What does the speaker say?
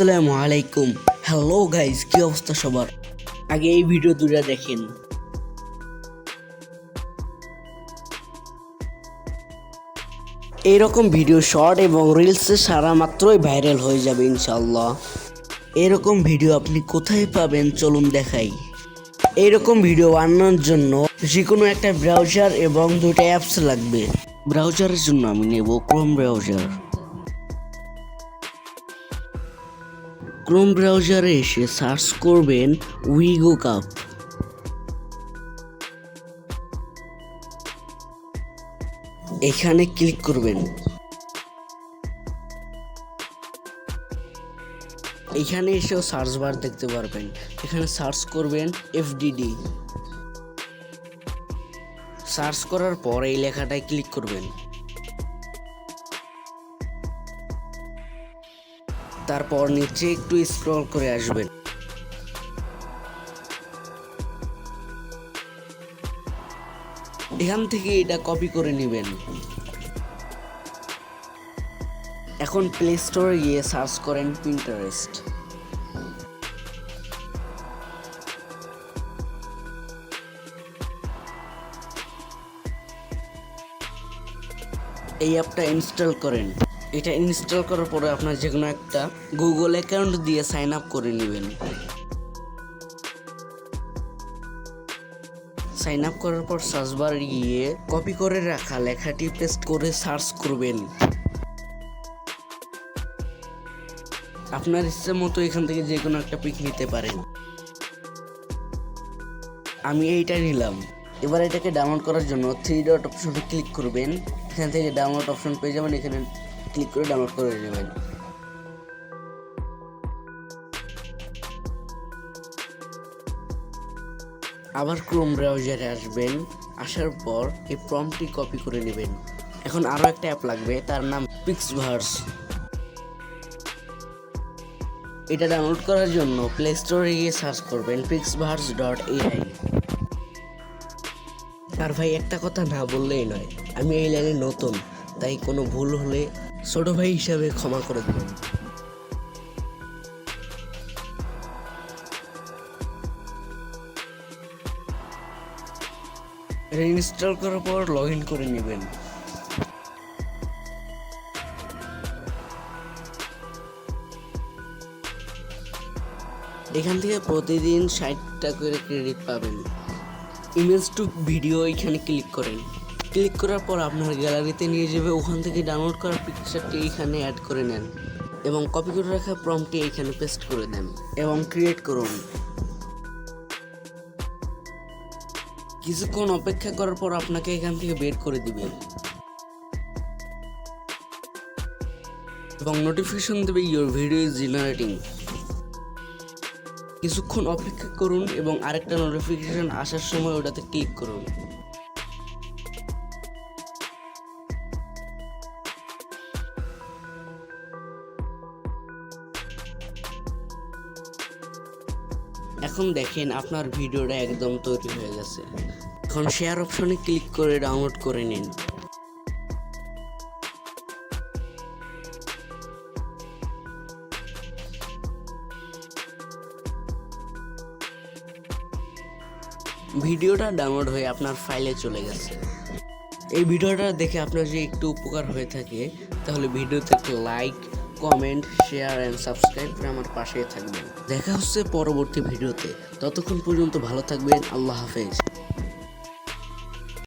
আসসালামু আলাইকুম। Hello guys, কি অবস্থা সবার? আগে এই ভিডিও দুটা দেখেন। এইরকম ভিডিও শর্ট এবং রিলসে সারা মাত্রই ভাইরাল হয়ে যাবে ইনশাআল্লাহ। এরকম ভিডিও আপনি কোথায় পাবেন চলুন দেখাই। এইরকম ভিডিও বানানোর জন্য যে কোনো একটা ব্রাউজার এবং দুটো অ্যাপস লাগবে। ব্রাউজারের জন্য আমি নেব ক্রোম ব্রাউজার। ক্রোম ব্রাউজারে এসে সার্চ করবেন উইগো কাপ। এখানে ক্লিক করবেন। এখানে এসেও সার্চ বার দেখতে পারবেন। এখানে সার্চ করবেন এফডিডি। সার্চ করার পর এই লেখাটায় ক্লিক করবেন। তারপর নিচে একটু স্ক্রল করে আসবেন। এখান থেকে এটা কপি করে নেবেন। এখন প্লে স্টোরে গিয়ে সার্চ করেন পিন্টারেস্ট। এই অ্যাপটা ইনস্টল করেন। এটা ইনস্টল করার পরে আপনার যে কোনো একটা গুগল অ্যাকাউন্ট দিয়ে সাইন আপ করে নেবেন। সাইন আপ করার পর সার্চ বারে গিয়ে কপি করে রাখা লেখাটি পেস্ট করে সার্চ করবেন। আপনার ইচ্ছে মতো এখান থেকে যে কোনো একটা পিক নিতে পারেন। আমি এইটা নিলাম। এবার এটাকে ডাউনলোড করার জন্য 3 ডট অপশনে ক্লিক করবেন। এখান থেকে ডাউনলোড অপশন পেয়ে যাবেন। এখানে ক্লিক করে ডাউনলোড করে নেবেন। আবার ক্রোম ব্রাউজারে আসবেন। আসার পর এই প্রম্পটটি কপি করে নেবেন। এখন আরও একটা অ্যাপ লাগবে, তার নাম পিক্সভার্স। এটা ডাউনলোড করার জন্য প্লে স্টোরে গিয়ে সার্চ করবেন pixverse.ai। আর ভাই একটা কথা না বললেই নয়, আমি এই লাইনে নতুন, তাই কোনো ভুল হলে ছোট ভাই হিসাবে ক্ষমা করে দেবেন। ইনস্টল করার পর লগ ইন করে নেবেন। এখান থেকে প্রতিদিন 60টা করে ক্রেডিট পাবেন। ইমেজ টু ভিডিও এখানে ক্লিক করেন। ক্লিক করার পর আপনার গ্যালারিতে নিয়ে যাবে। ওখান থেকে ডাউনলোড করা পিকচারটি এখানে অ্যাড করে নেন এবং কপি করে রাখা প্রম্পটটি এখানে পেস্ট করে দেন এবং ক্রিয়েট করুন। কিছুক্ষণ অপেক্ষা করার পর আপনাকে এখান থেকে বের করে দিবে এবং নোটিফিকেশন দেবে ইওর ভিডিও ইজ জেনারেটিং। কিছুক্ষণ অপেক্ষা করুন এবং আরেকটা নোটিফিকেশন আসার সময় ওটাতে ক্লিক করুন। এখন দেখেন আপনার ভিডিওটা একদম তৈরি হয়ে গেছে। এখন শেয়ার অপশনে ক্লিক করে ডাউনলোড করে নিন। ভিডিওটা ডাউনলোড হয়ে আপনার ফাইলে চলে গেছে। এই ভিডিওটা দেখে আপনার যদি একটু উপকার হয়ে থাকে তাহলে ভিডিওতে একটা like, comment, share and subscribe করে আমার পাশেই থাকবেন। দেখা হচ্ছে পরবর্তী ভিডিওতে। ততক্ষণ পর্যন্ত ভালো থাকবেন। আল্লাহ হাফেজ।